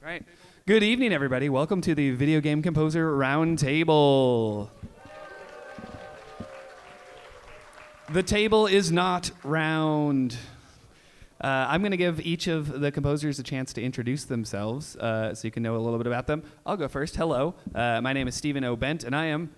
Right. Good evening, everybody. Welcome to the Video Game Composer Roundtable. The table is not round. I'm going to give each of the composers a chance to introduce themselves so you can know a little bit about them. I'll go first. Hello. My name is Stephen O. Bent, and I am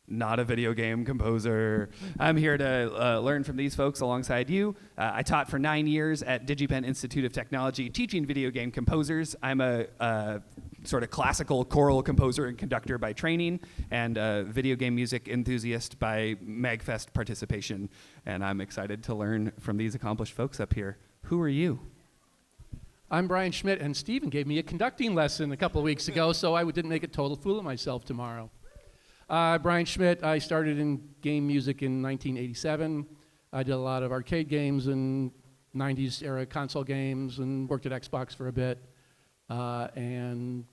not a video game composer. I'm here to learn from these folks alongside you. I taught for 9 years at DigiPen Institute of Technology, teaching video game composers. I'm a sort of classical choral composer and conductor by training, and a video game music enthusiast by MAGFest participation. And I'm excited to learn from these accomplished folks up here. Who are you? I'm Brian Schmidt, and Stephen gave me a conducting lesson a couple of weeks ago, so I didn't make a total fool of myself tomorrow. Brian Schmidt, I started in game music in 1987. I did a lot of arcade games and 90s era console games and worked at Xbox for a bit and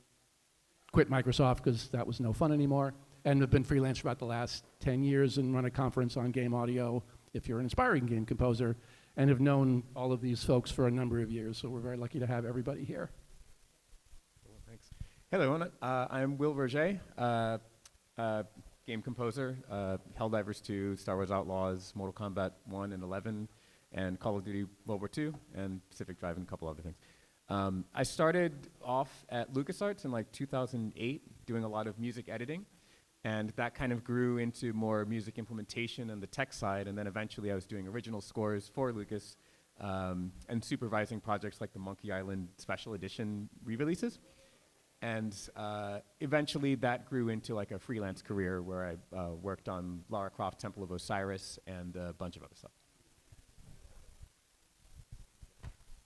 quit Microsoft because that was no fun anymore, and have been freelance for about the last 10 years and run a conference on game audio if you're an aspiring game composer, and have known all of these folks for a number of years, so we're very lucky to have everybody here. Cool, thanks. Hello, everyone. I'm Will Verger. Game composer, Helldivers 2, Star Wars Outlaws, Mortal Kombat 1 and 11, and Call of Duty World War II, and Pacific Drive, and a couple other things. I started off at LucasArts in like 2008, doing a lot of music editing, and that kind of grew into more music implementation and the tech side, and then eventually I was doing original scores for Lucas, and supervising projects like the Monkey Island Special Edition re-releases. And eventually that grew into like a freelance career where I worked on Lara Croft Temple of Osiris and a bunch of other stuff.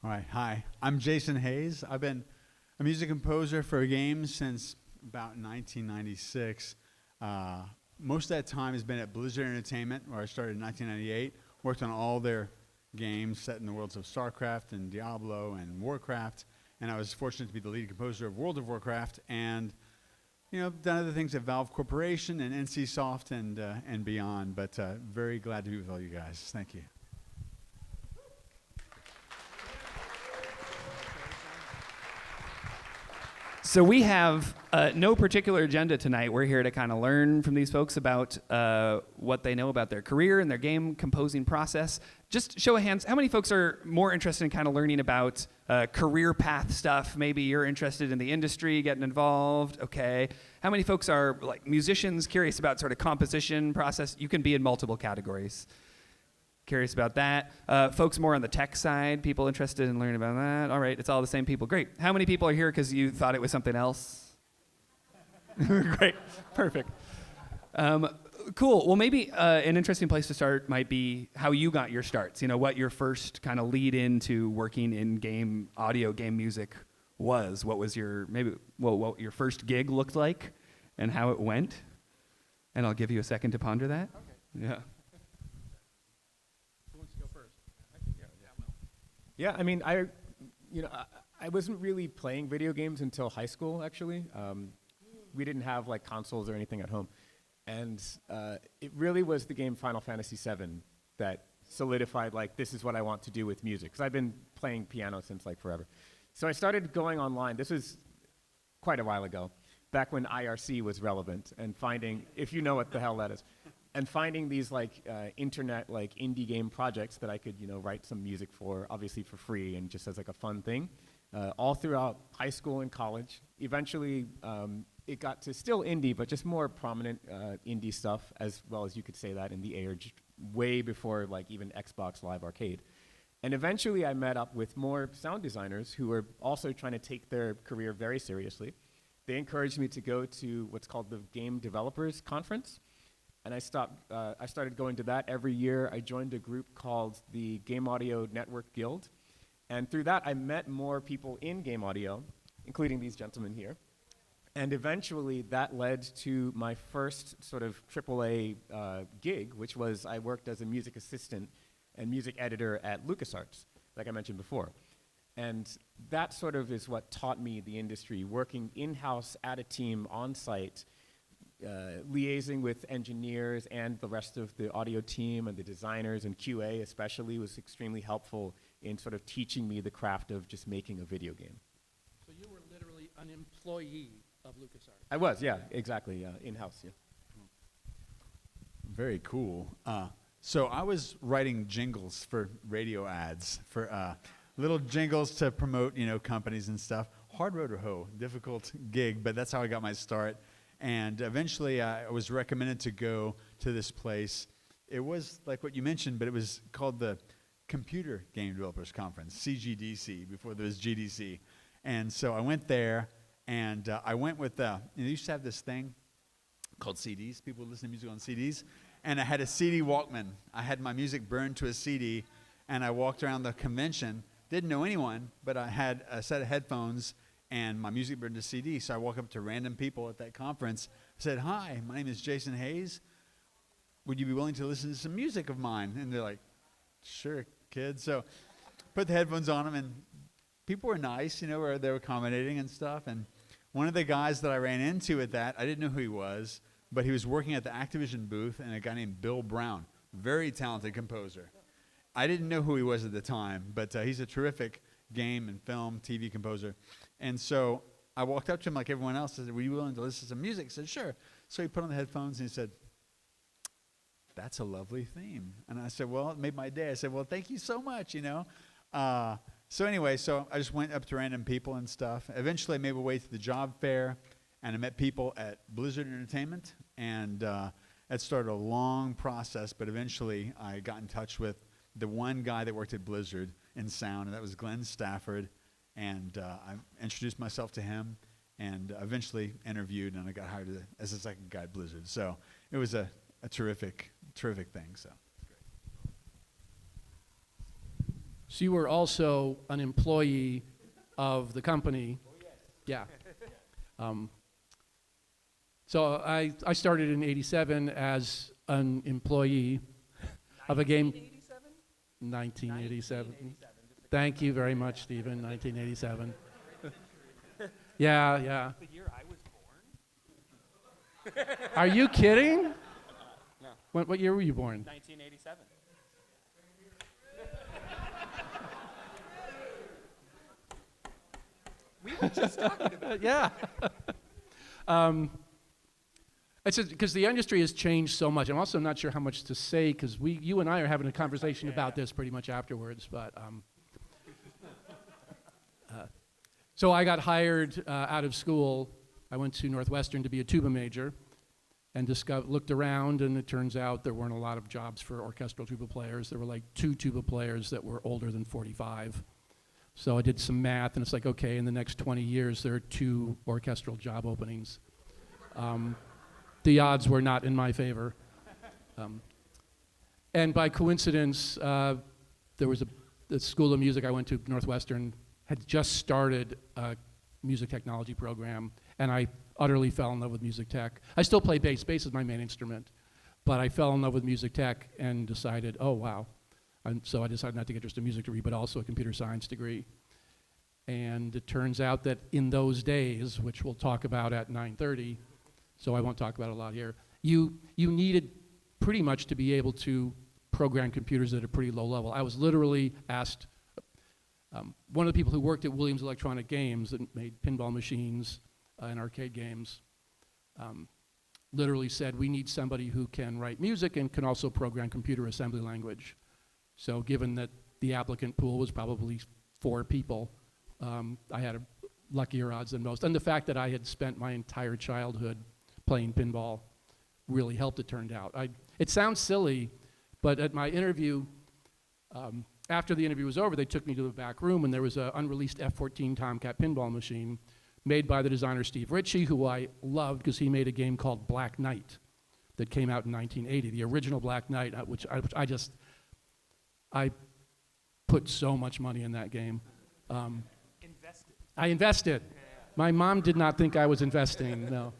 All right, hi. I'm Jason Hayes. I've been a music composer for games since about 1996. Most of that time has been at Blizzard Entertainment, where I started in 1998. Worked on all their games set in the worlds of StarCraft and Diablo and Warcraft. And I was fortunate to be the lead composer of World of Warcraft, and done other things at Valve Corporation and NCSoft and beyond. But very glad to be with all you guys. Thank you. So we have no particular agenda tonight. We're here to kind of learn from these folks about what they know about their career and their game composing process. Just show of hands, how many folks are more interested in kind of learning about career path stuff? Maybe you're interested in the industry, getting involved. Okay. How many folks are like musicians, curious about sort of composition process? You can be in multiple categories. Curious about that. Folks more on the tech side, people interested in learning about that. All right, it's all the same people. Great. How many people are here because you thought it was something else? Great, perfect. Cool, well maybe an interesting place to start might be how you got your starts. What your first kind of lead into working in game audio, game music was. What was what your first gig looked like and how it went. And I'll give you a second to ponder that. Okay. Yeah. Yeah, I mean, I wasn't really playing video games until high school, actually. We didn't have like consoles or anything at home. And it really was the game Final Fantasy VII that solidified like, this is what I want to do with music. Because I've been playing piano since like forever. So I started going online. This was quite a while ago, back when IRC was relevant, and finding, if you know what the hell that is, and finding these like internet like indie game projects that I could write some music for, obviously for free and just as like a fun thing, all throughout high school and college. Eventually, it got to still indie, but just more prominent indie stuff, as well as you could say that in the age way before like even Xbox Live Arcade. And eventually, I met up with more sound designers who were also trying to take their career very seriously. They encouraged me to go to what's called the Game Developers Conference. And I started going to that every year. I joined a group called the Game Audio Network Guild. And through that, I met more people in game audio, including these gentlemen here. And eventually, that led to my first sort of AAA gig, which was I worked as a music assistant and music editor at LucasArts, like I mentioned before. And that sort of is what taught me the industry, working in-house at a team on-site, liaising with engineers and the rest of the audio team and the designers and QA especially was extremely helpful in sort of teaching me the craft of just making a video game. So you were literally an employee of LucasArts. I was, yeah, exactly, in-house, yeah. Very cool. So I was writing jingles for radio ads, for little jingles to promote, companies and stuff. Hard road to hoe, difficult gig, but that's how I got my start. And eventually I was recommended to go to this place. It was like what you mentioned, but it was called the Computer Game Developers Conference, CGDC, before there was GDC. And so I went there, and I went with, they used to have this thing called CDs. People would listen to music on CDs. And I had a CD Walkman. I had my music burned to a CD, and I walked around the convention. Didn't know anyone, but I had a set of headphones and my music burned to CD. So I walked up to random people at that conference. I said, "Hi, my name is Jason Hayes. Would you be willing to listen to some music of mine?" And they're like, "Sure, kid." So put the headphones on them, and people were nice, they were accommodating and stuff. And one of the guys that I ran into at that, I didn't know who he was, but he was working at the Activision booth, and a guy named Bill Brown, very talented composer. I didn't know who he was at the time, but he's a terrific game and film, TV composer. And so I walked up to him like everyone else and said, "Were you willing to listen to some music?" He said, "Sure." So he put on the headphones and he said, "That's a lovely theme." And I said, "Well, it made my day." I said, "Well, thank you so much, So anyway, so I just went up to random people and stuff. Eventually I made my way to the job fair, and I met people at Blizzard Entertainment, and that started a long process, but eventually I got in touch with the one guy that worked at Blizzard in sound, and that was Glenn Stafford, and I introduced myself to him, and eventually interviewed, and I got hired as a second guy at Blizzard. So it was a terrific thing. So you were also an employee of the company. Oh, yes. Yeah. So I started in '87 as an employee of a game. 1987. Thank you very much, Stephen. 1987. Yeah. The year I was born? Are you kidding? No. What year were you born? 1987. We were just talking about Yeah. It's because the industry has changed so much. I'm also not sure how much to say because you and I are having a conversation about this pretty much afterwards. But so I got hired out of school. I went to Northwestern to be a tuba major, and looked around, and it turns out there weren't a lot of jobs for orchestral tuba players. There were like 2 tuba players that were older than 45. So I did some math, and it's like, okay, in the next 20 years, there are 2 orchestral job openings. The odds were not in my favor. And by coincidence, there was the School of Music I went to, Northwestern, had just started a music technology program, and I utterly fell in love with music tech. I still play bass. Bass is my main instrument. But I fell in love with music tech and decided, oh, wow. And so I decided not to get just a music degree, but also a computer science degree. And it turns out that in those days, which we'll talk about at 9:30, so I won't talk about it a lot here, you needed pretty much to be able to program computers at a pretty low level. I was literally asked, one of the people who worked at Williams Electronic Games that made pinball machines and arcade games, literally said, we need somebody who can write music and can also program computer assembly language. So given that the applicant pool was probably 4 people, I had luckier odds than most. And the fact that I had spent my entire childhood playing pinball really helped, it turned out. It sounds silly, but at my interview, after the interview was over, they took me to the back room, and there was an unreleased F-14 Tomcat pinball machine made by the designer Steve Ritchie, who I loved because he made a game called Black Knight that came out in 1980, the original Black Knight, which I put so much money in that game. invested. I invested. My mom did not think I was investing, no.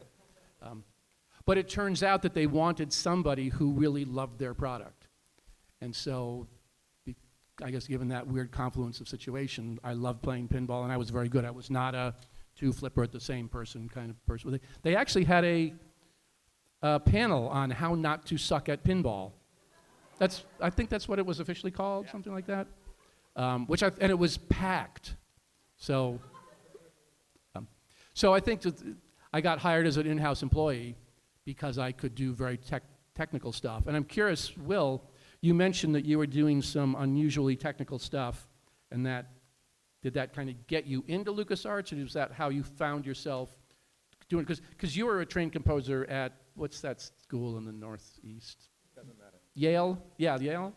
But it turns out that they wanted somebody who really loved their product. And so, I guess given that weird confluence of situation, I loved playing pinball, and I was very good. I was not a 2-flipper at the same person kind of person. They actually had a panel on how not to suck at pinball. I think that's what it was officially called, yeah. Something like that. And it was packed. So So I think that I got hired as an in-house employee because I could do very technical stuff. And I'm curious, Will, you mentioned that you were doing some unusually technical stuff, and did that kind of get you into LucasArts, or was that how you found yourself doing it? Because you were a trained composer at, what's that school in the Northeast? Doesn't matter. Yale? Yeah, Yale?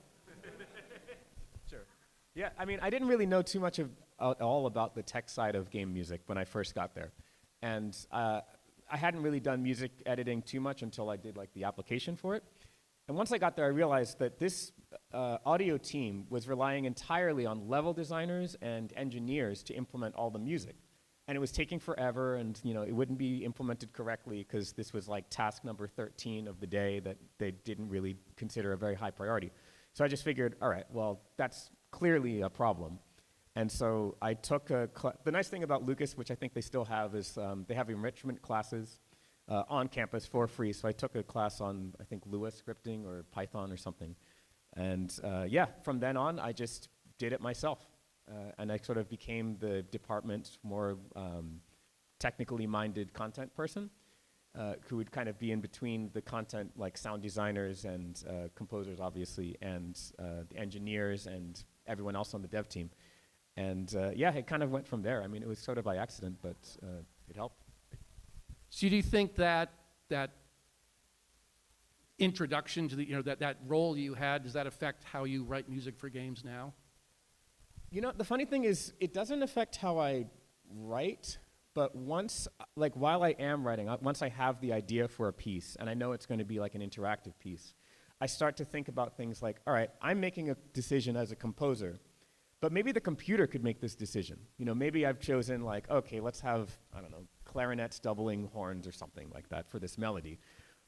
Sure. Yeah, I mean, I didn't really know too much at all about the tech side of game music when I first got there. And I hadn't really done music editing too much until I did like the application for it. And once I got there, I realized that this audio team was relying entirely on level designers and engineers to implement all the music. And it was taking forever, and it wouldn't be implemented correctly because this was like task number 13 of the day that they didn't really consider a very high priority. So I just figured, all right, well, that's clearly a problem. And so I took the nice thing about Lucas, which I think they still have, is they have enrichment classes on campus for free. So I took a class on, I think, Lua scripting or Python or something. And yeah, from then on, I just did it myself. And I sort of became the department's more technically minded content person who would kind of be in between the content, like sound designers and composers, obviously, and the engineers and everyone else on the dev team. And yeah, it kind of went from there. I mean, it was sort of by accident, but it helped. So do you think that introduction to that role you had, does that affect how you write music for games now? The funny thing is, it doesn't affect how I write, but once, like while I am writing, once I have the idea for a piece, and I know it's going to be like an interactive piece, I start to think about things like, all right, I'm making a decision as a composer, but maybe the computer could make this decision. Maybe I've chosen like, okay, let's have, I don't know, clarinets doubling horns or something like that for this melody.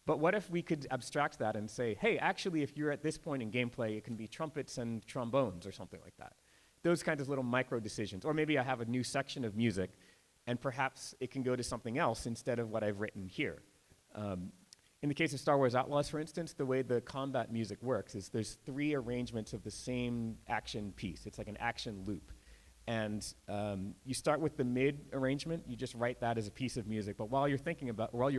But what if we could abstract that and say, hey, actually, if you're at this point in gameplay, it can be trumpets and trombones or something like that. Those kinds of little micro decisions. Or maybe I have a new section of music, and perhaps it can go to something else instead of what I've written here. In the case of Star Wars Outlaws, for instance, the way the combat music works is there's 3 arrangements of the same action piece. It's like an action loop. And you start with the mid arrangement. You just write that as a piece of music. But while you're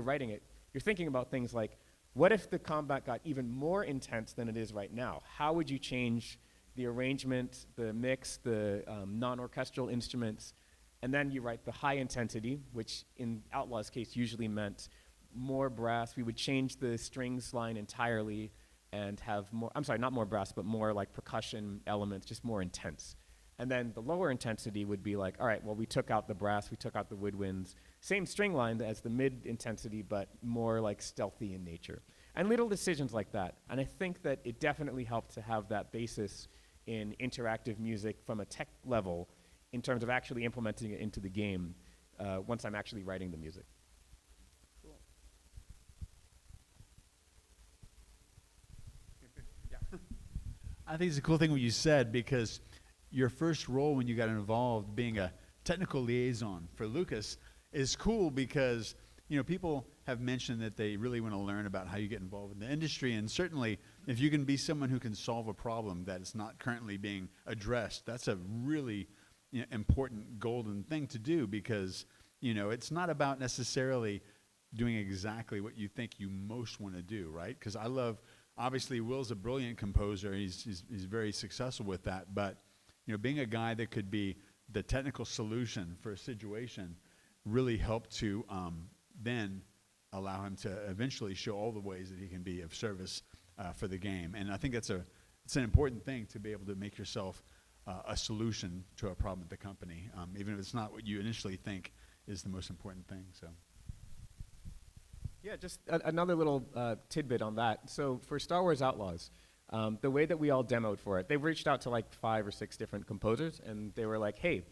writing it, you're thinking about things like, what if the combat got even more intense than it is right now? How would you change the arrangement, the mix, the non-orchestral instruments? And then you write the high intensity, which in Outlaw's case usually meant more brass. We would change the strings line entirely and have more, I'm sorry, not more brass, but more like percussion elements, just more intense. And then the lower intensity would be like, all right, well, we took out the brass, we took out the woodwinds, same string line as the mid intensity, but more like stealthy in nature. And little decisions like that. And I think that it definitely helped to have that basis in interactive music from a tech level in terms of actually implementing it into the game once I'm actually writing the music. Cool. I think it's a cool thing what you said, because your first role when you got involved being a technical liaison for Lucas is cool because people have mentioned that they really want to learn about how you get involved in the industry, and certainly if you can be someone who can solve a problem that is not currently being addressed, that's a really important golden thing to do, because it's not about necessarily doing exactly what you think you most want to do, right? Because obviously Will's a brilliant composer, he's very successful with that, but being a guy that could be the technical solution for a situation really helped to then allow him to eventually show all the ways that he can be of service for the game. And I think it's an important thing to be able to make yourself a solution to a problem at the company, even if it's not what you initially think is the most important thing. So. Yeah, just another little tidbit on that. So for Star Wars Outlaws, the way that we all demoed for it, they reached out to like 5 or 6 different composers, and they were like, hey,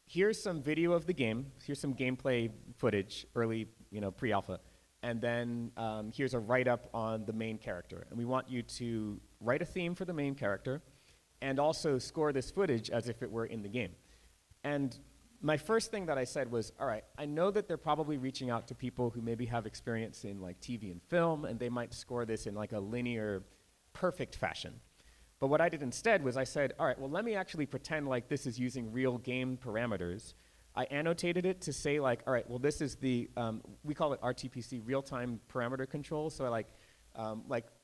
here's some video of the game, here's some gameplay footage, early, pre-alpha, and then here's a write-up on the main character. And we want you to write a theme for the main character and also score this footage as if it were in the game. And my first thing that I said was, all right, I know that they're probably reaching out to people who maybe have experience in like TV and film, and they might score this in like a linear, perfect fashion. But what I did instead was I said, all right, well, let me actually pretend like this is using real game parameters. I annotated it to say like, all right, well, this is the, we call it RTPC, real-time parameter control. So like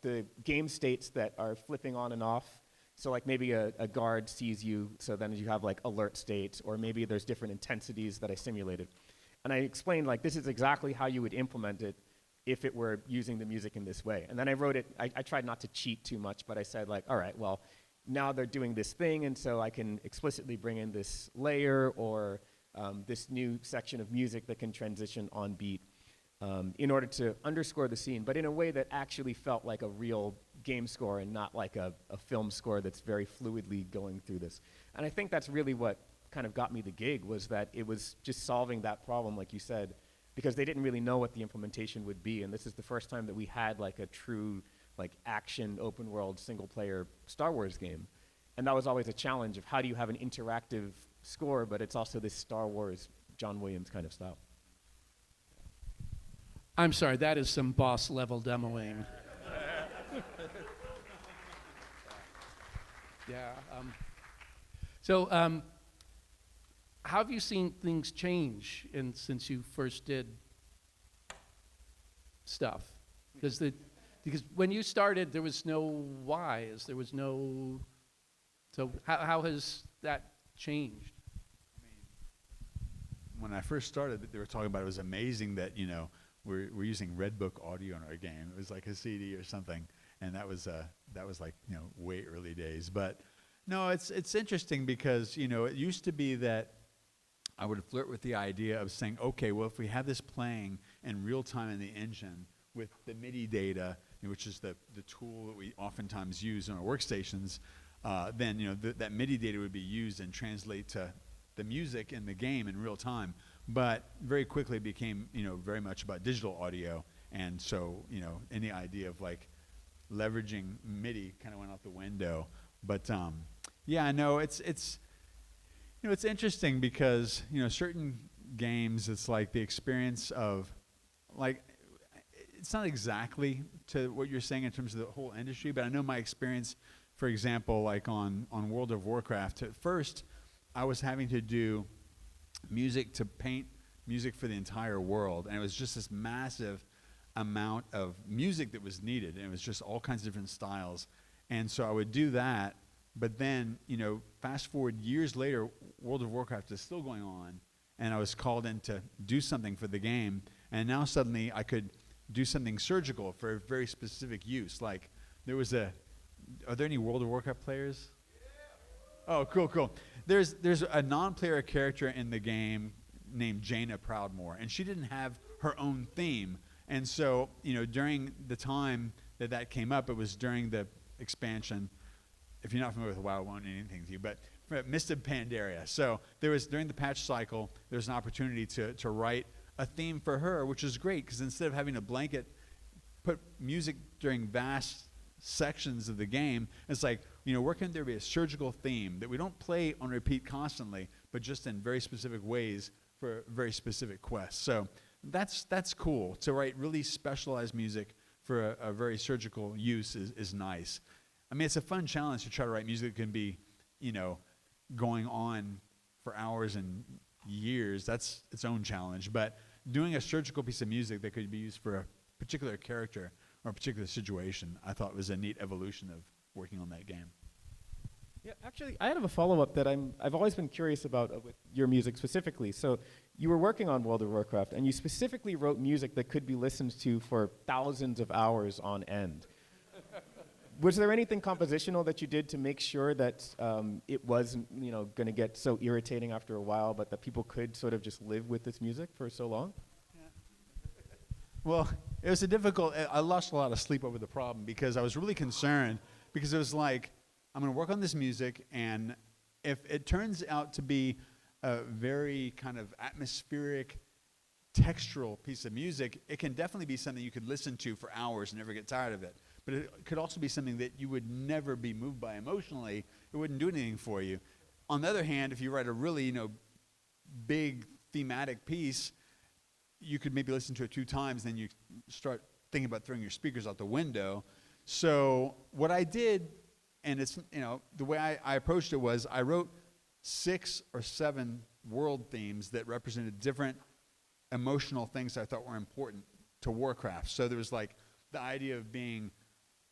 the game states that are flipping on and off. So like maybe a guard sees you, so then you have like alert states, or maybe there's different intensities that I simulated. And I explained like, this is exactly how you would implement it if it were using the music in this way. And then I wrote it, I tried not to cheat too much, but I said like, all right, well, now they're doing this thing, and so I can explicitly bring in this layer or this new section of music that can transition on beat in order to underscore the scene, but in a way that actually felt like a real game score and not like a film score that's very fluidly going through this. And I think that's really what kind of got me the gig, was that it was just solving that problem, like you said, because they didn't really know what the implementation would be. And this is the first time that we had like a true like action open world single player Star Wars game. And that was always a challenge of how do you have an interactive score, but it's also this Star Wars John Williams kind of style. I'm sorry, that is some boss level demoing. Yeah. So, how have you seen things change since you first did stuff? Because when you started, there was no whys, there was no. So how has that changed? When I first started, they were talking about it was amazing that we're using Red Book audio in our game. It was like a CD or something, and that was like way early days. But no, it's interesting because it used to be that I would flirt with the idea of saying, okay, well, if we have this playing in real time in the engine with the MIDI data, which is the tool that we oftentimes use on our workstations, then that MIDI data would be used and translate to the music in the game in real time. But very quickly it became very much about digital audio, and so any idea of like leveraging MIDI kind of went out the window. But yeah, no, it's interesting because certain games, it's like the experience of like, it's not exactly to what you're saying in terms of the whole industry, but I know my experience, for example, like on World of Warcraft, at first I was having to do music to paint music for the entire world, and it was just this massive amount of music that was needed, and it was just all kinds of different styles. And so I would do that, but then fast forward years later, World of Warcraft is still going on, and I was called in to do something for the game, and now suddenly I could do something surgical for a very specific use. Like there was are there any World of Warcraft players? Oh, cool. There's a non-player character in the game named Jaina Proudmoore, and she didn't have her own theme. And so, during the time that came up, it was during the expansion. If you're not familiar with WoW, it won't mean anything to you, but Mist of Pandaria. So during the patch cycle, there was an opportunity to write a theme for her, which is great, because instead of having a blanket put music during vast sections of the game, it's like, where can there be a surgical theme that we don't play on repeat constantly, but just in very specific ways for very specific quests. So that's cool. To write really specialized music for a very surgical use is nice. I mean, it's a fun challenge to try to write music that can be, going on for hours and years. That's its own challenge. But doing a surgical piece of music that could be used for a particular character or a particular situation, I thought was a neat evolution of working on that game. Yeah, actually, I have a follow-up that I've always been curious about with your music specifically. So you were working on World of Warcraft, and you specifically wrote music that could be listened to for thousands of hours on end. Was there anything compositional that you did to make sure that it wasn't, going to get so irritating after a while, but that people could sort of just live with this music for so long? Well, it was I lost a lot of sleep over the problem because I was really concerned, because it was like, I'm going to work on this music, and if it turns out to be a very kind of atmospheric, textural piece of music, it can definitely be something you could listen to for hours and never get tired of it. But it could also be something that you would never be moved by emotionally. It wouldn't do anything for you. On the other hand, if you write a really, big thematic piece, you could maybe listen to it 2 times, then you start thinking about throwing your speakers out the window. So what I did, and it's, the way I approached it was I wrote 6 or 7 world themes that represented different emotional things I thought were important to Warcraft. So there was like the idea of being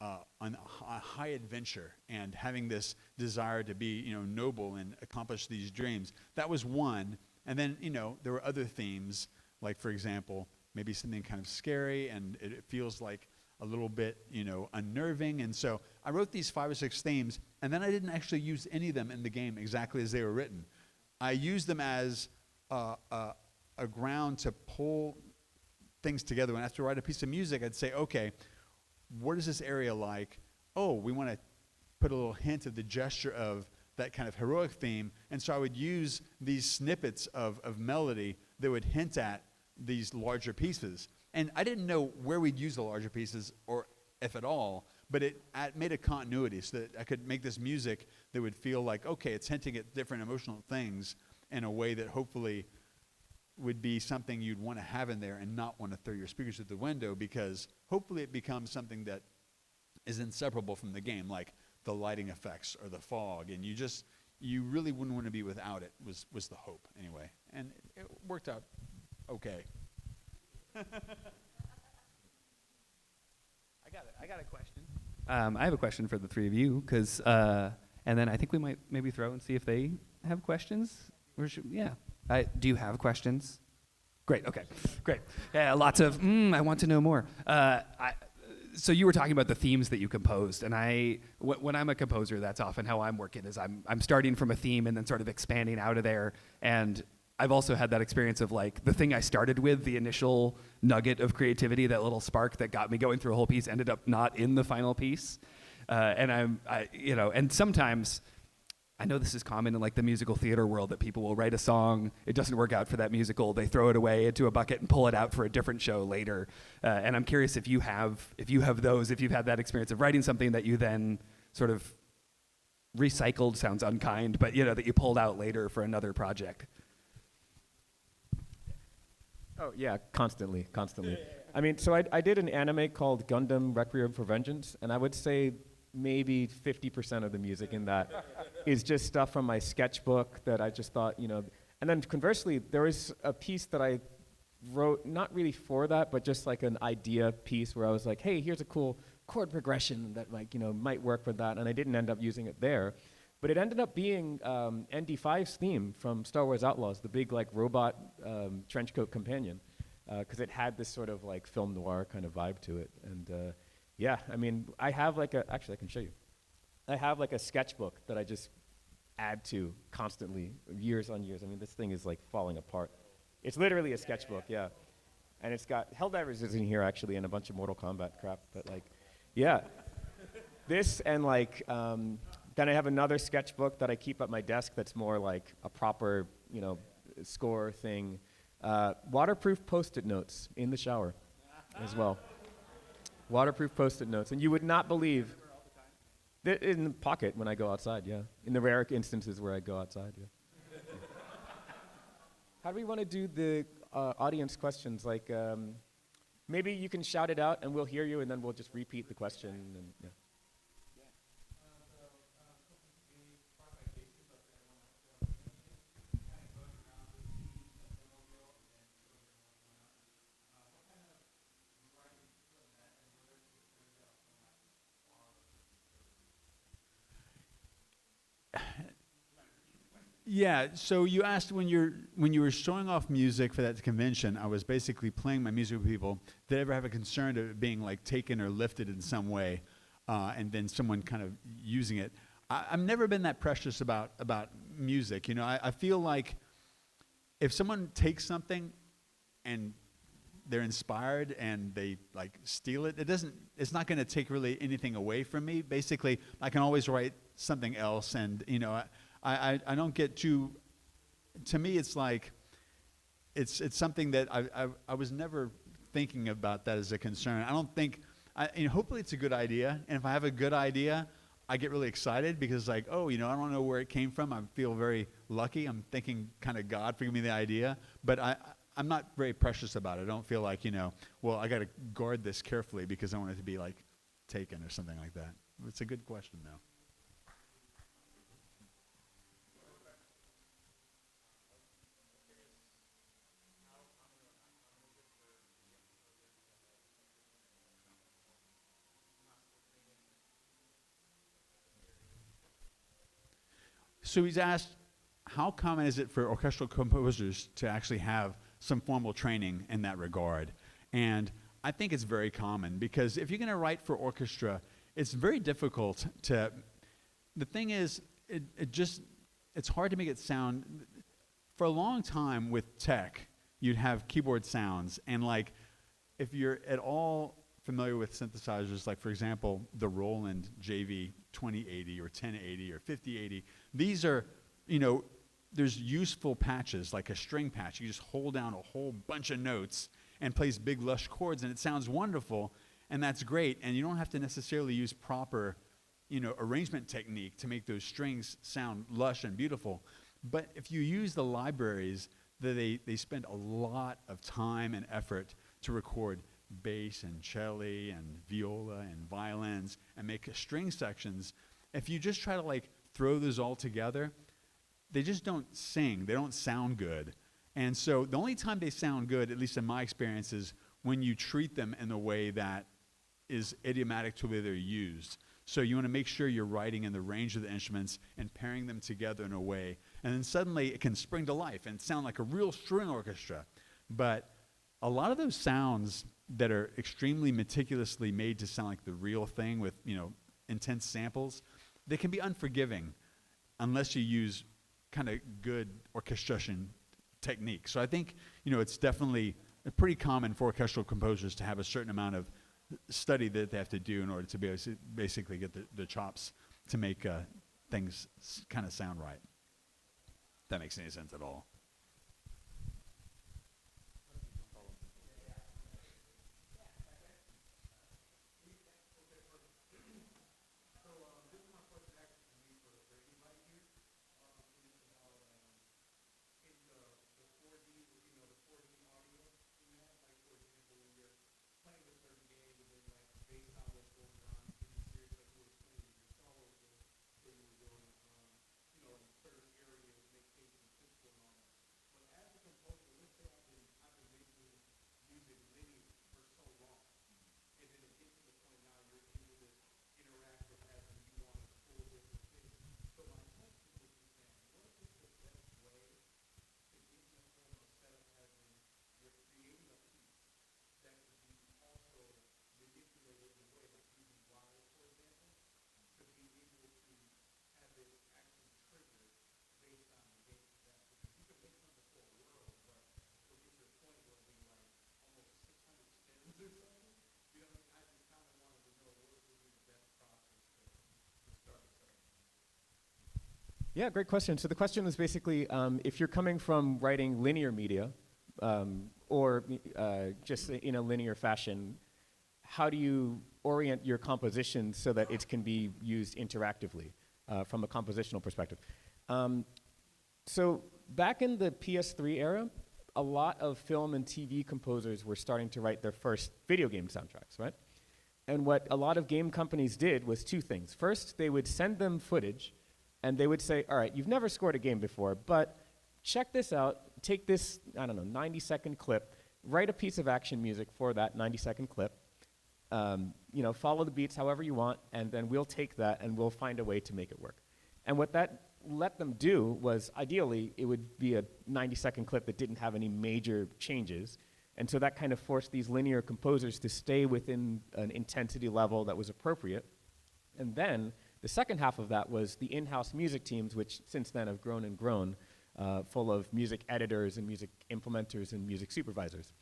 on a high adventure and having this desire to be, noble and accomplish these dreams. That was one. And then, there were other themes, like, for example, maybe something kind of scary, and it feels like a little bit, unnerving. And so I wrote these 5 or 6 themes, and then I didn't actually use any of them in the game exactly as they were written. I used them as a ground to pull things together. When I have to write a piece of music, I'd say, okay, what is this area like? Oh, we want to put a little hint of the gesture of that kind of heroic theme. And so I would use these snippets of melody that would hint at these larger pieces. And I didn't know where we'd use the larger pieces, or if at all, but it made a continuity so that I could make this music that would feel like, okay, it's hinting at different emotional things in a way that hopefully would be something you'd want to have in there and not want to throw your speakers out the window, because hopefully it becomes something that is inseparable from the game, like the lighting effects or the fog, and you really wouldn't want to be without it, was the hope anyway. And it worked out okay. I got a question. I have a question for the 3 of you, because, and then I think we might maybe throw and see if they have questions. Yeah. Do you have questions? Great. Okay. Great. Yeah. Lots of. I want to know more. So you were talking about the themes that you composed, and when I'm a composer, that's often how I'm working. Is I'm starting from a theme and then sort of expanding out of there. And I've also had that experience of like the thing I started with, the initial nugget of creativity, that little spark that got me going through a whole piece, ended up not in the final piece. And and sometimes, I know this is common in like the musical theater world, that people will write a song, it doesn't work out for that musical, they throw it away into a bucket and pull it out for a different show later. And I'm curious if you've had that experience of writing something that you then sort of recycled, sounds unkind, but that you pulled out later for another project. Oh, yeah, constantly. I mean, so I did an anime called Gundam Requiem for Vengeance, and I would say maybe 50% of the music in that is just stuff from my sketchbook that I just thought, and then conversely, there was a piece that I wrote, not really for that, but just like an idea piece where I was like, hey, here's a cool chord progression that might work for that, and I didn't end up using it there. But it ended up being ND5's theme from Star Wars Outlaws, the big like robot trenchcoat companion, because it had this sort of like film noir kind of vibe to it. And yeah, I mean, I have actually I can show you. I have like a sketchbook that I just add to constantly, years on years. I mean, this thing is like falling apart. It's literally a sketchbook, yeah. And it's got, Helldivers is in here actually, and a bunch of Mortal Kombat crap, but like, yeah. This and like, then I have another sketchbook that I keep at my desk that's more like a proper, score thing. Waterproof Post-it notes in the shower as well. Waterproof Post-it notes. And you would not believe, in the pocket when I go outside, yeah. In the rare instances where I go outside, yeah. How do we want to do the audience questions? Like, maybe you can shout it out and we'll hear you, and then we'll just repeat the question. And, yeah. Yeah, so you asked when you were showing off music for that convention, I was basically playing my music with people. Did I ever have a concern of it being like taken or lifted in some way, and then someone kind of using it? I've never been that precious about music. I feel like if someone takes something and they're inspired and they like steal it, it's not going to take really anything away from me. Basically, I can always write something else, and I don't get too. To me, it's like it's something that I was never thinking about that as a concern. I don't think. Hopefully, it's a good idea, and if I have a good idea, I get really excited because I don't know where it came from. I feel very lucky. I'm thanking kind of God for giving me the idea, but I'm not very precious about it. I don't feel like well, I got to guard this carefully because I want it to be like taken or something like that. It's a good question though. So he's asked, how common is it for orchestral composers to actually have some formal training in that regard? And I think it's very common, because if you're going to write for orchestra, it's very difficult to, the thing is, it's hard to make it sound. For a long time with tech, you'd have keyboard sounds, and like, if you're at all familiar with synthesizers, like for example, the Roland JV 2080 or 1080 or 5080, these are, there's useful patches, like a string patch. You just hold down a whole bunch of notes and plays big lush chords, and it sounds wonderful, and that's great, and you don't have to necessarily use proper, arrangement technique to make those strings sound lush and beautiful. But if you use the libraries, they spend a lot of time and effort to record bass and cello and viola and violins and make string sections. If you just try to like throw those all together, they just don't sing. They don't sound good. And so the only time they sound good, at least in my experience, is when you treat them in a way that is idiomatic to the way they're used. So you want to make sure you're writing in the range of the instruments and pairing them together in a way. And then suddenly it can spring to life and sound like a real string orchestra. But a lot of those sounds that are extremely meticulously made to sound like the real thing with, intense samples, they can be unforgiving unless you use kind of good orchestration technique. So I think, it's definitely pretty common for orchestral composers to have a certain amount of study that they have to do in order to be able to basically get the chops to make things kind of sound right. If that makes any sense at all. Yeah, great question. So the question was basically, if you're coming from writing linear media, or just in a linear fashion, how do you orient your composition so that it can be used interactively from a compositional perspective? So back in the PS3 era, a lot of film and TV composers were starting to write their first video game soundtracks, right? And what a lot of game companies did was two things. First, they would send them footage, and they would say, all right, you've never scored a game before, but check this out. Take this, 90-second clip, write a piece of action music for that 90-second clip, follow the beats however you want, and then we'll take that and we'll find a way to make it work. And what that let them do was, ideally, it would be a 90-second clip that didn't have any major changes. And so that kind of forced these linear composers to stay within an intensity level that was appropriate. And then the second half of that was the in-house music teams, which since then have grown and grown, full of music editors and music implementers and music supervisors.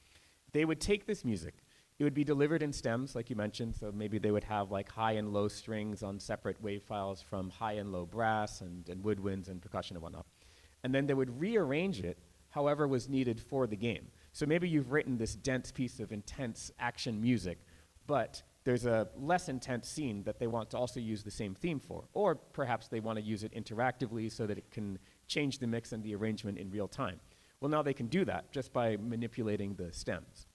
They would take this music. It would be delivered in stems, like you mentioned, so maybe they would have like high and low strings on separate wave files from high and low brass and woodwinds and percussion and whatnot. And then they would rearrange it however was needed for the game. So maybe you've written this dense piece of intense action music, but there's a less intense scene that they want to also use the same theme for. Or perhaps they want to use it interactively so that it can change the mix and the arrangement in real time. Well, now they can do that just by manipulating the stems.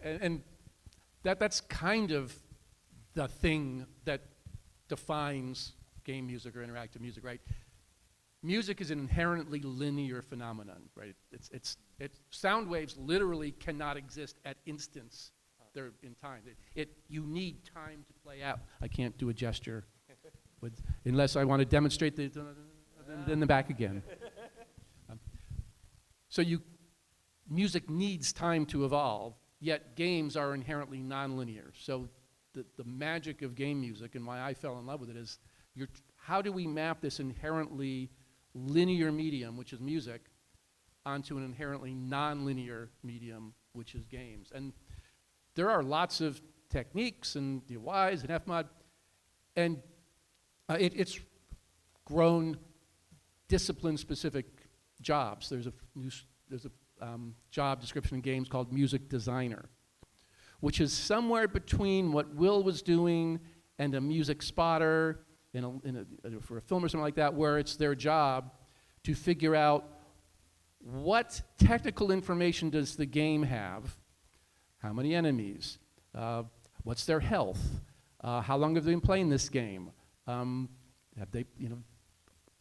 And that's kind of the thing that defines game music or interactive music, right? Music is an inherently linear phenomenon, right? Sound waves literally cannot exist at instance. They're in time. You need time to play out. I can't do a gesture unless I want to demonstrate then the back again. So music needs time to evolve, yet games are inherently nonlinear. So the magic of game music and why I fell in love with it is how do we map this inherently linear medium, which is music, onto an inherently nonlinear medium, which is games. And there are lots of techniques and DIYs and FMOD, and it's grown discipline-specific jobs. There's a job description in games called music designer, which is somewhere between what Will was doing and a music spotter for a film or something like that, where it's their job to figure out what technical information does the game have, how many enemies, what's their health, how long have they been playing this game, have they,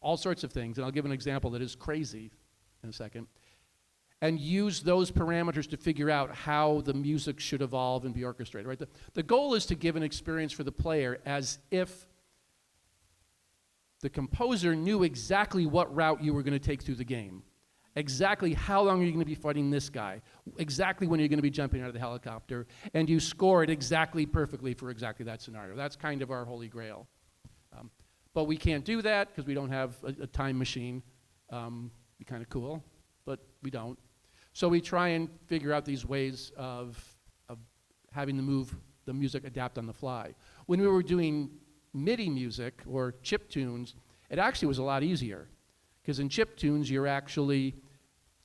all sorts of things. And I'll give an example that is crazy in a second. And use those parameters to figure out how the music should evolve and be orchestrated, right? The goal is to give an experience for the player as if the composer knew exactly what route you were going to take through the game, exactly how long are you going to be fighting this guy, exactly when you're going to be jumping out of the helicopter, and you score it exactly perfectly for exactly that scenario. That's kind of our holy grail. But we can't do that because we don't have a time machine. Be kind of cool, but we don't. So we try and figure out these ways of having the music adapt on the fly. When we were doing MIDI music or chip tunes, it actually was a lot easier. Because in chip tunes, you're actually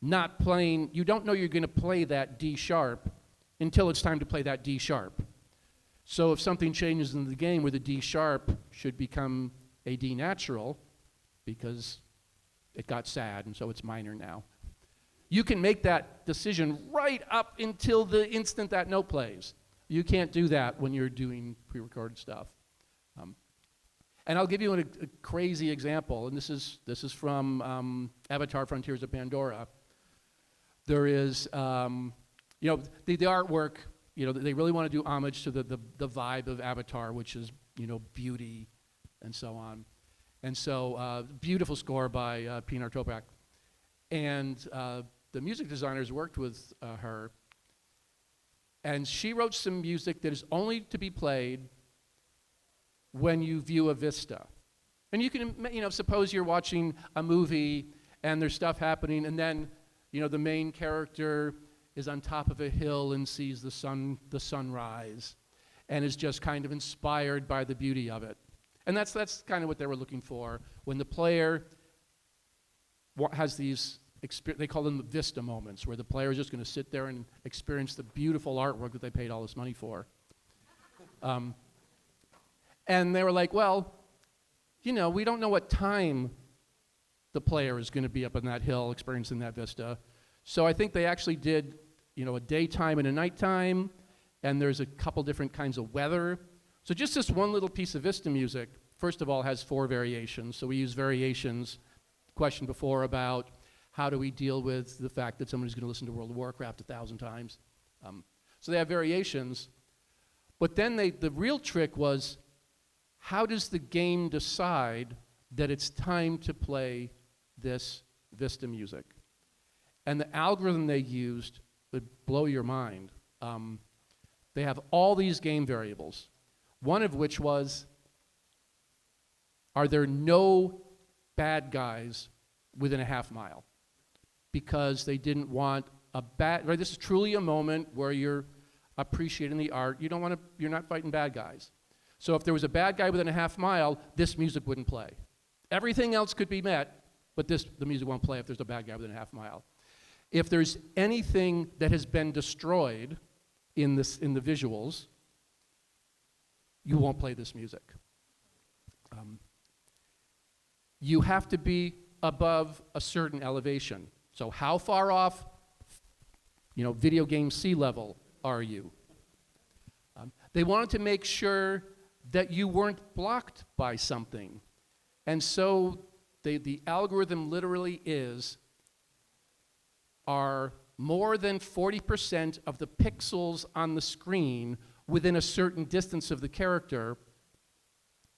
not playing, you don't know you're going to play that D sharp until it's time to play that D sharp. So if something changes in the game where the D sharp should become a D natural, because it got sad and so it's minor now, you can make that decision right up until the instant that note plays. You can't do that when you're doing pre-recorded stuff. And I'll give you a crazy example, and this is from Avatar: Frontiers of Pandora. There is, the artwork. They really want to do homage to the vibe of Avatar, which is beauty, and so on. And so, beautiful score by Pinar Toprak, and the music designers worked with her, and she wrote some music that is only to be played when you view a vista. And you can, suppose you're watching a movie and there's stuff happening, and then, the main character is on top of a hill and sees the sunrise, and is just kind of inspired by the beauty of it. And that's kind of what they were looking for. When the player has these, they call them the vista moments, where the player is just going to sit there and experience the beautiful artwork that they paid all this money for. And they were like, well, we don't know what time the player is going to be up on that hill experiencing that vista. So I think they actually did, a daytime and a nighttime, and there's a couple different kinds of weather. So just this one little piece of vista music, first of all, has 4 variations. So we use variations, question before about how do we deal with the fact that somebody's going to listen to World of Warcraft 1,000 times. So they have variations. But then the real trick was, how does the game decide that it's time to play this vista music? And the algorithm they used would blow your mind. They have all these game variables, one of which was, are there no bad guys within a half mile? Because they didn't want right, this is truly a moment where you're appreciating the art. You're not fighting bad guys. So if there was a bad guy within a half mile, this music wouldn't play. Everything else could be met, but the music won't play if there's a bad guy within a half mile. If there's anything that has been destroyed in the visuals, you won't play this music. You have to be above a certain elevation. So how far off, video game sea level are you? They wanted to make sure that you weren't blocked by something. And so the algorithm literally are more than 40% of the pixels on the screen within a certain distance of the character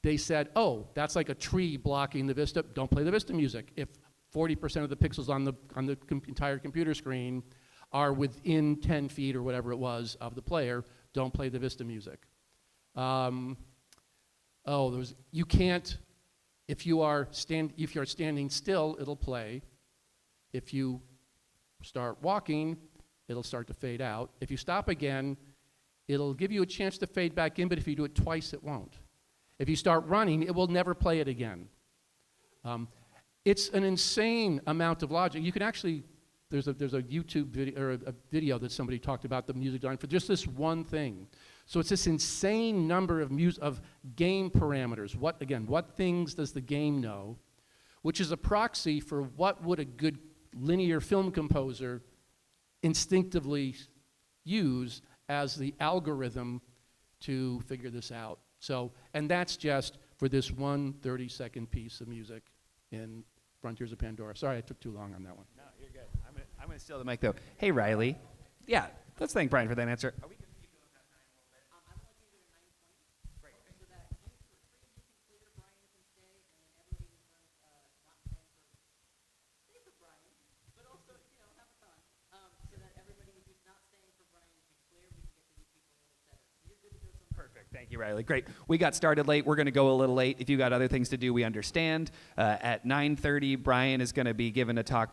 they said, oh, that's like a tree blocking the vista. Don't play the vista music. If 40% of the pixels on the entire computer screen are within 10 feet or whatever it was of the player, don't play the vista music. You can't, if you are standing still, it'll play. If you start walking, it'll start to fade out. If you stop again, it'll give you a chance to fade back in, but if you do it twice, it won't. If you start running, it will never play it again. It's an insane amount of logic. You can actually, there's a YouTube video, or a video that somebody talked about the music design for just this one thing. So it's this insane number of game parameters. What things does the game know? Which is a proxy for what would a good linear film composer instinctively use as the algorithm to figure this out. So, and that's just for this one 30-second piece of music in Frontiers of Pandora. Sorry, I took too long on that one. No, you're good. I'm gonna steal the mic though. Hey, Riley. Yeah, let's thank Brian for that answer. Are we gonna keep going that time a little bit? I'm looking at a 9:20. Great. So that you for free, you can clear, Brian can stay, and then everybody who's not staying stay for Brian, but also, have fun. So that everybody who's not staying for Brian can clear, we can get to these people a little better. You're good to go somewhere. Perfect. Thank you, Riley. Great. We got started late. We're going to go a little late. If you got other things to do, we understand. At 9:30, Brian is going to be given a talk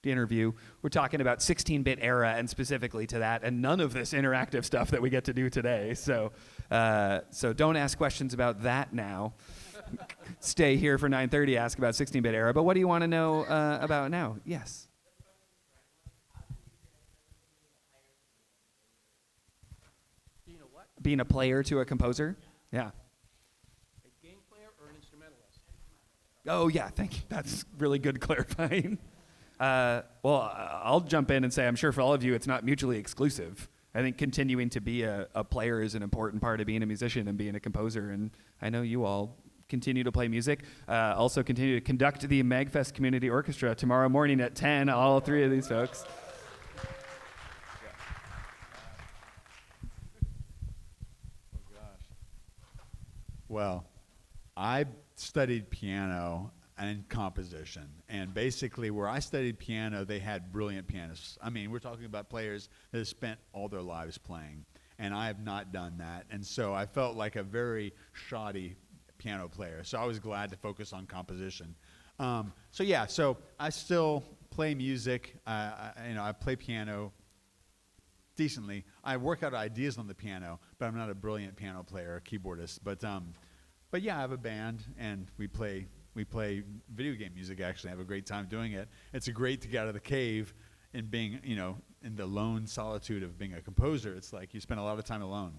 interview. We're talking about 16-bit era and specifically to that, and none of this interactive stuff that we get to do today. So don't ask questions about that now. Stay here for 9:30. Ask about 16-bit era. But what do you want to know about now? Yes. Being a player to a composer? Yeah. A game player or an instrumentalist? Oh, yeah, thank you. That's really good clarifying. I'll jump in and say I'm sure for all of you it's not mutually exclusive. I think continuing to be a player is an important part of being a musician and being a composer, and I know you all continue to play music. Also continue to conduct the MAGFest Community Orchestra tomorrow morning at 10, all three of these folks. Well, I studied piano and composition, and basically where I studied piano, they had brilliant pianists. I mean, we're talking about players that have spent all their lives playing, and I have not done that, and so I felt like a very shoddy piano player, so I was glad to focus on composition. So I still play music. I play piano decently. I work out ideas on the piano, but I'm not a brilliant piano player or keyboardist. But yeah, I have a band, and we play video game music. Actually, I have a great time doing it. It's great to get out of the cave and being, in the lone solitude of being a composer. It's like you spend a lot of time alone.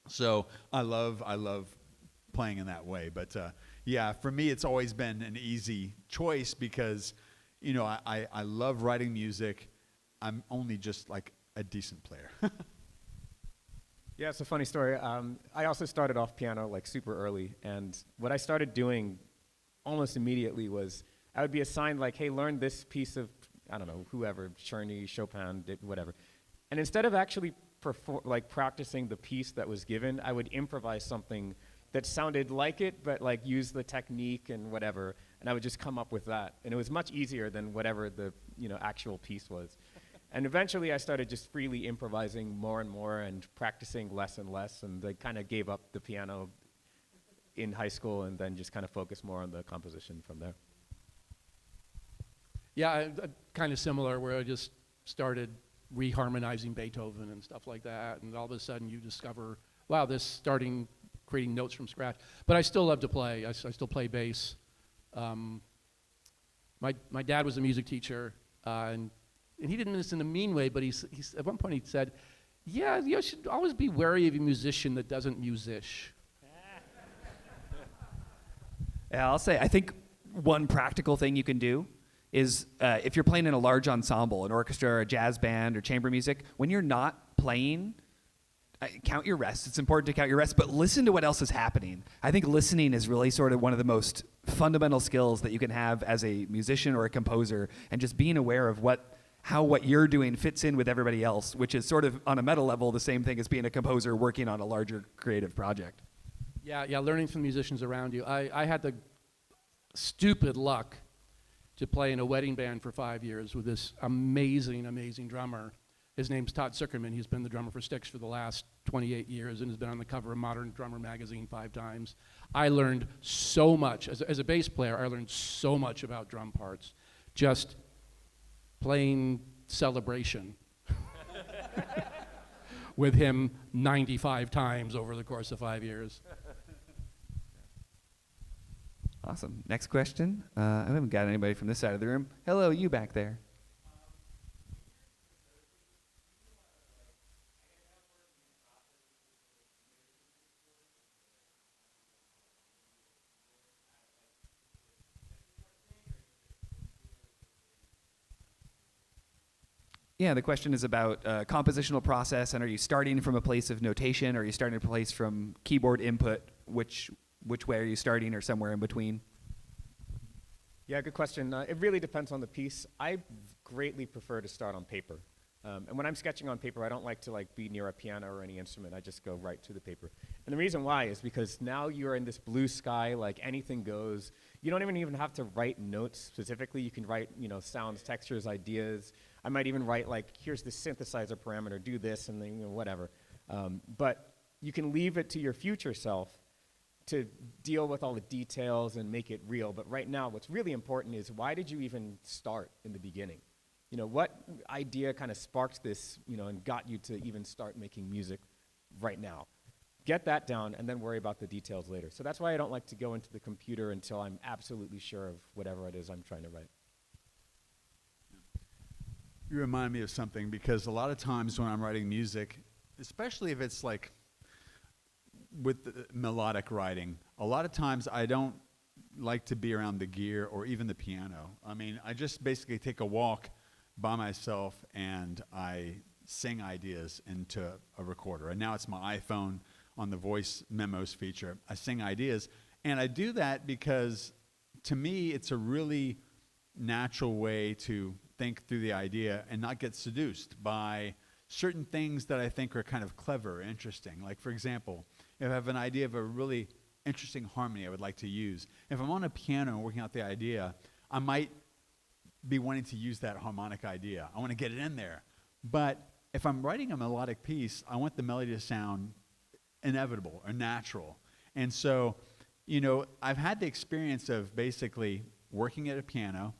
So I love playing in that way. But yeah, for me, it's always been an easy choice because, I love writing music. I'm only just like a decent player. Yeah, it's a funny story. I also started off piano like super early, and what I started doing almost immediately was I would be assigned like, hey, learn this piece of, I don't know, whoever, Czerny, Chopin, whatever. And instead of actually practicing the piece that was given, I would improvise something that sounded like it, but like use the technique and whatever, and I would just come up with that. And it was much easier than whatever the actual piece was. And eventually I started just freely improvising more and more and practicing less and less, and I kind of gave up the piano in high school and then just kind of focused more on the composition from there. Yeah, kind of similar, where I just started reharmonizing Beethoven and stuff like that, and all of a sudden you discover, wow, creating notes from scratch. But I still love to play. I still play bass. My dad was a music teacher, and he didn't mean this in a mean way, but he's at one point he said, yeah, you should always be wary of a musician that doesn't musish. Yeah, I'll say, I think one practical thing you can do is if you're playing in a large ensemble, an orchestra or a jazz band or chamber music, when you're not playing, count your rests. It's important to count your rests, but listen to what else is happening. I think listening is really sort of one of the most fundamental skills that you can have as a musician or a composer, and just being aware of how what you're doing fits in with everybody else, which is sort of on a meta level the same thing as being a composer working on a larger creative project. Yeah, learning from the musicians around you. I had the stupid luck to play in a wedding band for 5 years with this amazing, amazing drummer. His name's Todd Zuckerman. He's been the drummer for Styx for the last 28 years and has been on the cover of Modern Drummer magazine 5 times. I learned so much. As a bass player, I learned so much about drum parts. Just playing Celebration with him 95 times over the course of 5 years. Awesome. Next question. I haven't got anybody from this side of the room. Hello, you back there. Yeah, the question is about compositional process, and are you starting from a place of notation, or are you starting from a place from keyboard input? Which way are you starting, or somewhere in between? Yeah, good question. It really depends on the piece. I greatly prefer to start on paper. And when I'm sketching on paper, I don't like to be near a piano or any instrument. I just go right to the paper. And the reason why is because now you're in this blue sky, anything goes. You don't even have to write notes specifically. You can write, sounds, textures, ideas. I might even write here's the synthesizer parameter, do this, and then whatever. But you can leave it to your future self to deal with all the details and make it real. But right now, what's really important is, why did you even start in the beginning? What idea kind of sparked this, and got you to even start making music right now? Get that down and then worry about the details later. So that's why I don't like to go into the computer until I'm absolutely sure of whatever it is I'm trying to write. You remind me of something, because a lot of times when I'm writing music, especially if it's with the melodic writing, a lot of times I don't like to be around the gear or even the piano. I mean, I just basically take a walk by myself and I sing ideas into a recorder. And now it's my iPhone on the voice memos feature. I sing ideas, and I do that because to me it's a really natural way to think through the idea and not get seduced by certain things that I think are kind of clever or interesting. Like, for example, if I have an idea of a really interesting harmony I would like to use, if I'm on a piano and working out the idea, I might be wanting to use that harmonic idea. I want to get it in there. But if I'm writing a melodic piece, I want the melody to sound inevitable or natural. And so, I've had the experience of basically working at a piano,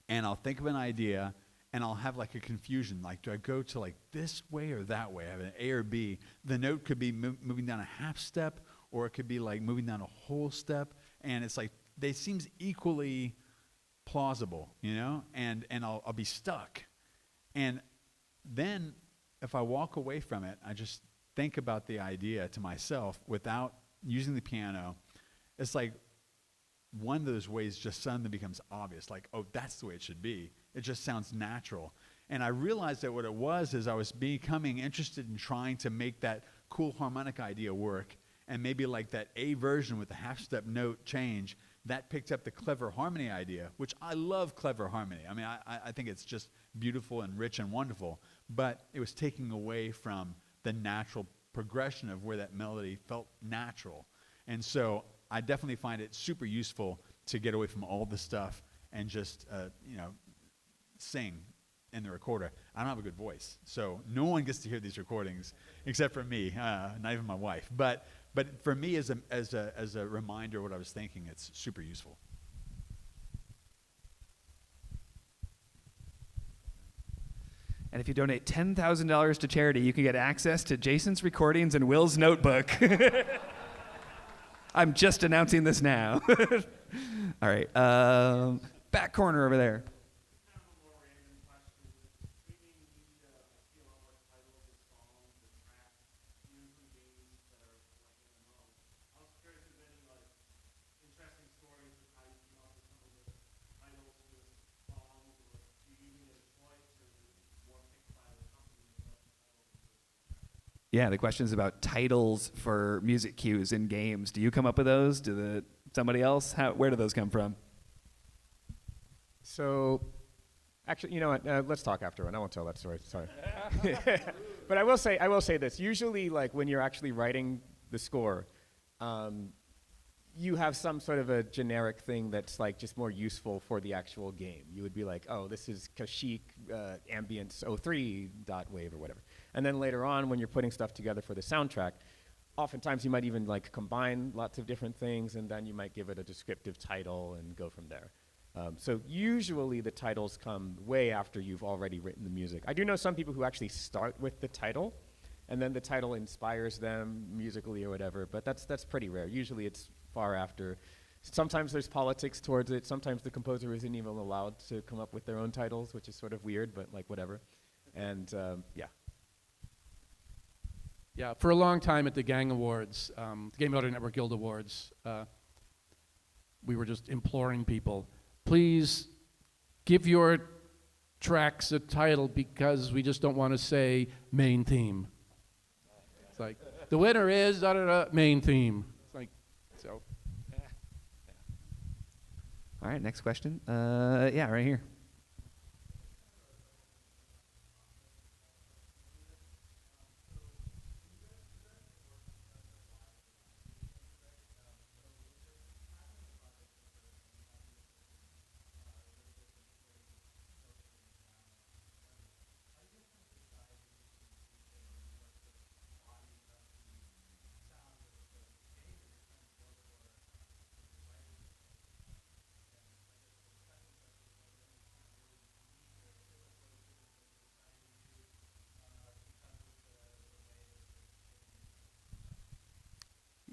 and I'll think of an idea, and I'll have a confusion. Do I go to this way or that way? I have an A or B. The note could be moving down a half step, or it could be moving down a whole step. And it's they seems equally plausible, and I'll be stuck. And then if I walk away from it, I just think about the idea to myself without using the piano. It's one of those ways just suddenly becomes obvious, oh, that's the way it should be. It just sounds natural. And I realized that what it was is I was becoming interested in trying to make that cool harmonic idea work, and maybe that A version with the half-step note change, that picked up the clever harmony idea, which I love clever harmony. I mean, I think it's just beautiful and rich and wonderful, but it was taking away from the natural progression of where that melody felt natural. And so I definitely find it super useful to get away from all the stuff and just, sing in the recorder. I don't have a good voice, so no one gets to hear these recordings except for me, not even my wife. But for me, as a reminder of what I was thinking, it's super useful. And if you donate $10,000 to charity, you can get access to Jason's recordings and Will's notebook. I'm just announcing this now. All right. Back corner over there. Yeah, the question is about titles for music cues in games. Do you come up with those? Somebody else? Where do those come from? So, actually, you know what? Let's talk afterward. I won't tell that story. Sorry. But I will say this. Usually, when you're actually writing the score, you have some sort of a generic thing that's like just more useful for the actual game. You would be like, oh, this is Kashyyyk Ambience 03 dot wave or whatever. And then later on, when you're putting stuff together for the soundtrack, oftentimes you might even like combine lots of different things, and then you might give it a descriptive title and go from there. So usually the titles come way after you've already written the music. I do know some people who actually start with the title, and then the title inspires them musically or whatever, but that's pretty rare. Usually it's far after. Sometimes there's politics towards it. Sometimes the composer isn't even allowed to come up with their own titles, which is sort of weird, but like whatever. And yeah. Yeah, for a long time at the Gang Awards, the Game Audio Network Guild Awards, we were just imploring people, please give your tracks a title because we just don't want to say main theme. It's like, the winner is da-da-da, main theme. It's like, so. All right, next question. Yeah, right here.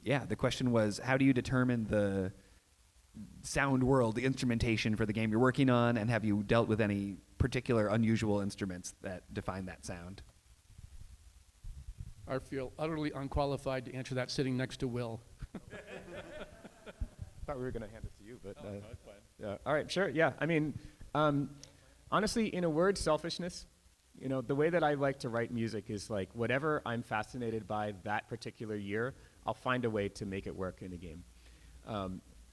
Yeah, the question was, how do you determine the sound world, the instrumentation for the game you're working on, and have you dealt with any particular unusual instruments that define that sound? I feel utterly unqualified to answer that sitting next to Will. Thought we were going to hand it to you, but yeah. All right, sure. Yeah, I mean, honestly, in a word, selfishness. You know, the way that I like to write music is like whatever I'm fascinated by that particular year, I'll find a way to make it work in a game.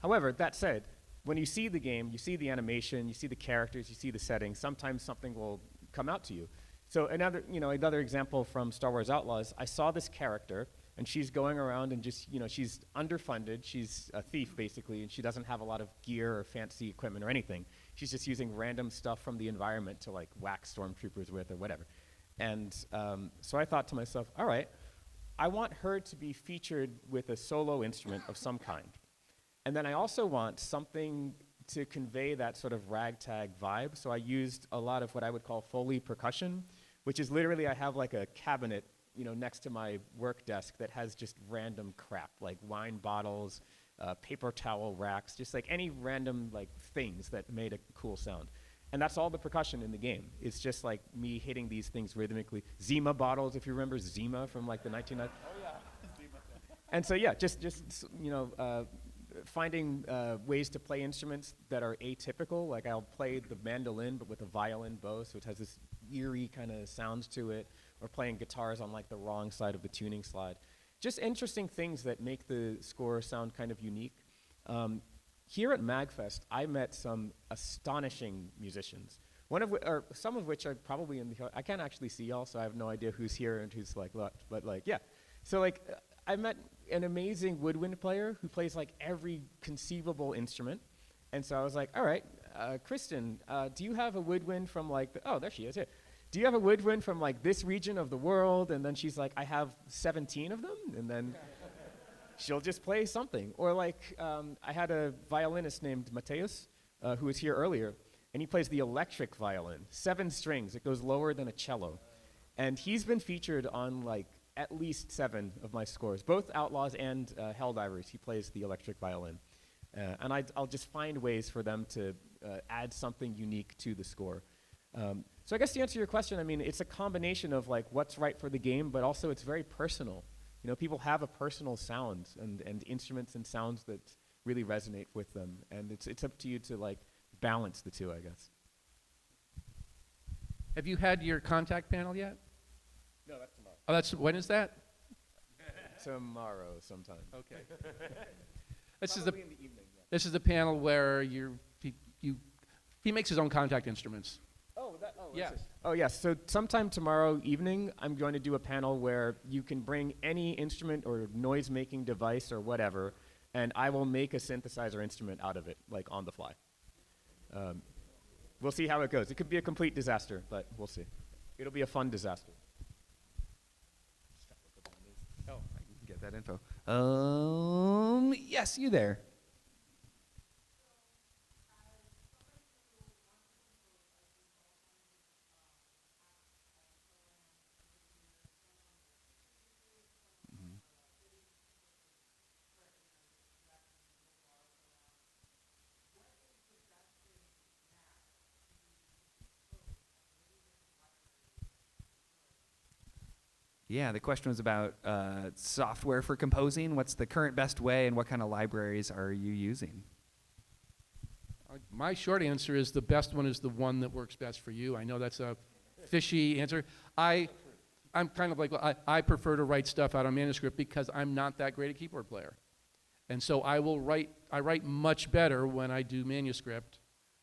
However, that said, when you see the game, you see the animation, you see the characters, you see the settings, sometimes something will come out to you. So another example from Star Wars Outlaws, I saw this character, and she's going around and just, she's underfunded, she's a thief basically, and she doesn't have a lot of gear or fancy equipment or anything. She's just using random stuff from the environment to like whack stormtroopers with or whatever. And so I thought to myself, all right, I want her to be featured with a solo instrument of some kind. And then I also want something to convey that sort of ragtag vibe. So I used a lot of what I would call Foley percussion, which is literally I have like a cabinet, next to my work desk that has just random crap, like wine bottles, paper towel racks, just like any random like things that made a cool sound. And that's all the percussion in the game. It's just like me hitting these things rhythmically. Zima bottles, if you remember Zima from like the 1990s. Oh yeah, Zima. And so yeah, just finding ways to play instruments that are atypical. Like I'll play the mandolin but with a violin bow, so it has this eerie kind of sound to it. Or playing guitars on like the wrong side of the tuning slide. Just interesting things that make the score sound kind of unique. Here at MAGFest, I met some astonishing musicians. Some of which are probably in the, I can't actually see y'all, so I have no idea who's here and who's like left, but like, yeah. So like, I met an amazing woodwind player who plays like every conceivable instrument. And so I was like, all right, Kristen, do you have a woodwind from like, oh, there she is, here. Do you have a woodwind from like this region of the world? And then she's like, I have 17 of them. And then she'll just play something. Or like, I had a violinist named Mateus, who was here earlier, and he plays the electric violin, 7 strings. It goes lower than a cello. And he's been featured on like at least 7 of my scores, both Outlaws and Helldivers. He plays the electric violin. And I'll just find ways for them to add something unique to the score. So I guess to answer your question, I mean, it's a combination of like what's right for the game, but also it's very personal. People have a personal sound and instruments and sounds that really resonate with them. And it's up to you to like balance the two, I guess. Have you had your contact panel yet? No, that's tomorrow. Oh, when is that? Tomorrow sometime. Okay. This Probably in the evening, yeah. This is the panel where he makes his own contact instruments. Oh, Yes. Oh, yes. So sometime tomorrow evening, I'm going to do a panel where you can bring any instrument or noise-making device or whatever, and I will make a synthesizer instrument out of it, like on the fly. We'll see how it goes. It could be a complete disaster, but we'll see. It'll be a fun disaster. Oh, I can get that info. Yes, you there. Yeah, the question was about software for composing. What's the current best way, and what kind of libraries are you using? My short answer is the best one is the one that works best for you. I know that's a fishy answer. I'm kind of like, I prefer to write stuff out on manuscript because I'm not that great a keyboard player. And so I write much better when I do manuscript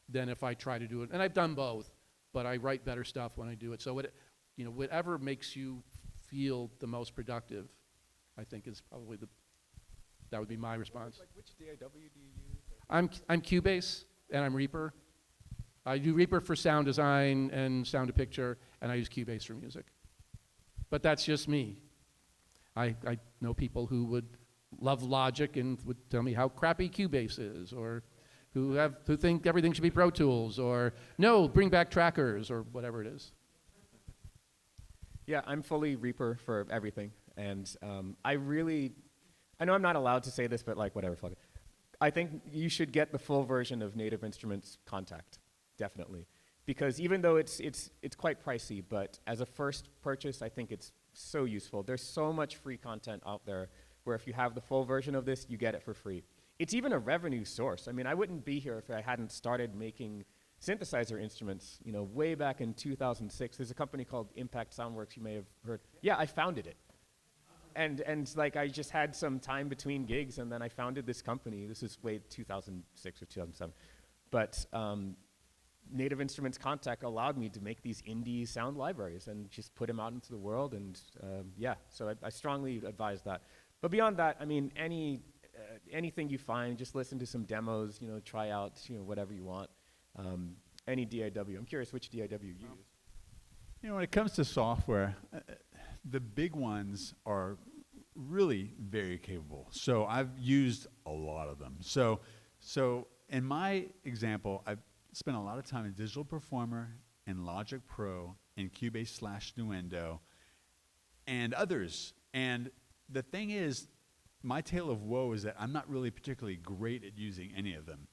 than if I try to do it. And I've done both, but I write better stuff when I do it. So whatever makes you feel the most productive, I think is probably that would be my response. Like which DAW do you use? I'm Cubase and I'm Reaper. I do Reaper for sound design and sound to picture, and I use Cubase for music. But that's just me. I know people who would love Logic and would tell me how crappy Cubase is, or who think everything should be Pro Tools, or no, bring back trackers, or whatever it is. Yeah, I'm fully Reaper for everything, and I know I'm not allowed to say this, but like whatever, fuck it. I think you should get the full version of Native Instruments Contact, definitely, because even though it's quite pricey, but as a first purchase, I think it's so useful. There's so much free content out there where if you have the full version of this, you get it for free. It's even a revenue source. I mean, I wouldn't be here if I hadn't started making synthesizer instruments, way back in 2006. There's a company called Impact Soundworks, you may have heard. Yeah, I founded it. And like I just had some time between gigs, and then I founded this company. This is way 2006 or 2007. But Native Instruments Contact allowed me to make these indie sound libraries and just put them out into the world. And yeah, so I strongly advise that. But beyond that, I mean, anything you find, just listen to some demos, try out, whatever you want. Any DAW. I'm curious which DAW you use. When it comes to software, the big ones are really very capable. So I've used a lot of them. So in my example, I've spent a lot of time in Digital Performer and Logic Pro and Cubase/Nuendo and others. And the thing is, my tale of woe is that I'm not really particularly great at using any of them.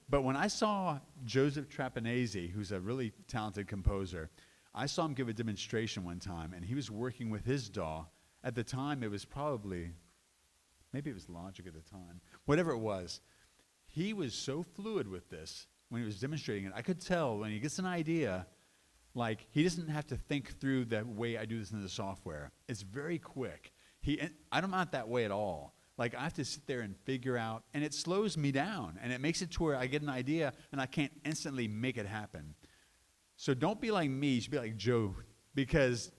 But when I saw Joseph Trapanese, who's a really talented composer, I saw him give a demonstration one time, and he was working with his DAW. At the time, it was maybe it was Logic at the time, whatever it was. He was so fluid with this when he was demonstrating it. I could tell when he gets an idea, like he doesn't have to think through the way I do this in the software. It's very quick. I'm not that way at all. Like I have to sit there and figure out, and it slows me down, and it makes it to where I get an idea, and I can't instantly make it happen. So don't be like me, you should be like Joe, because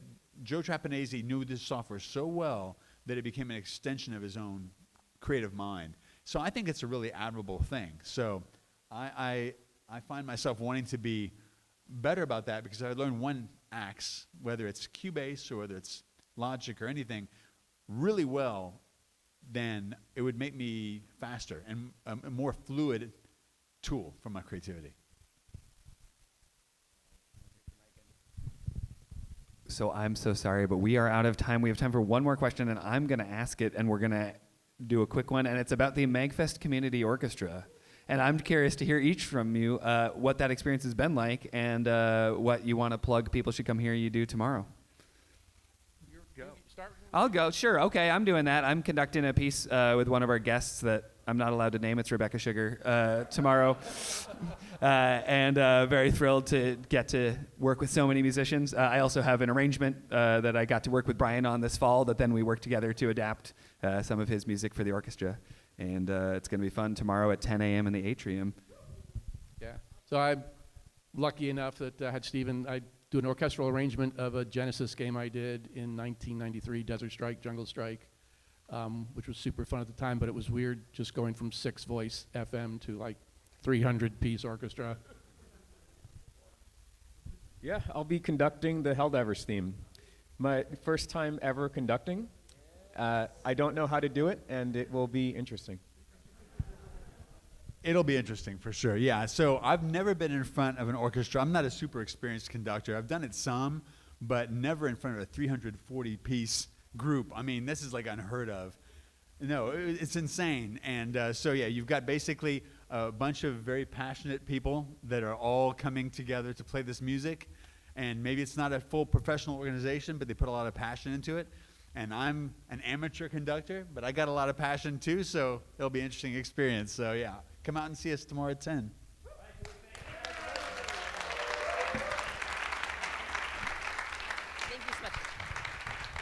Joe Trapanese knew this software so well that it became an extension of his own creative mind. So I think it's a really admirable thing. So I find myself wanting to be better about that because I learned one axe, whether it's Cubase or whether it's Logic or anything, really well, then it would make me faster and a more fluid tool for my creativity. So I'm so sorry, but we are out of time. We have time for one more question, and I'm going to ask it, and we're going to do a quick one, and it's about the MAGFest Community Orchestra. And I'm curious to hear each from you what that experience has been like and what you want to plug people should come hear you do tomorrow. I'll go. Sure. Okay, I'm doing that. I'm conducting a piece with one of our guests that I'm not allowed to name. It's Rebecca Sugar tomorrow. And very thrilled to get to work with so many musicians. I also have an arrangement that I got to work with Brian on this fall that then we worked together to adapt some of his music for the orchestra. And it's going to be fun tomorrow at 10 a.m. in the atrium. Yeah. So lucky enough that I had Steven, I do an orchestral arrangement of a Genesis game I did in 1993, Desert Strike, Jungle Strike, which was super fun at the time, but it was weird just going from 6-voice FM to like 300-piece orchestra. Yeah, I'll be conducting the Helldivers theme. My first time ever conducting. I don't know how to do it, and it will be interesting. It'll be interesting for sure. Yeah. So I've never been in front of an orchestra. I'm not a super experienced conductor. I've done it some, but never in front of a 340-piece group. I mean, this is like unheard of. No, it's insane. And so yeah, you've got basically a bunch of very passionate people that are all coming together to play this music. And maybe it's not a full professional organization, but they put a lot of passion into it. And I'm an amateur conductor, but I got a lot of passion too, so it'll be an interesting experience. So yeah, come out and see us tomorrow at 10.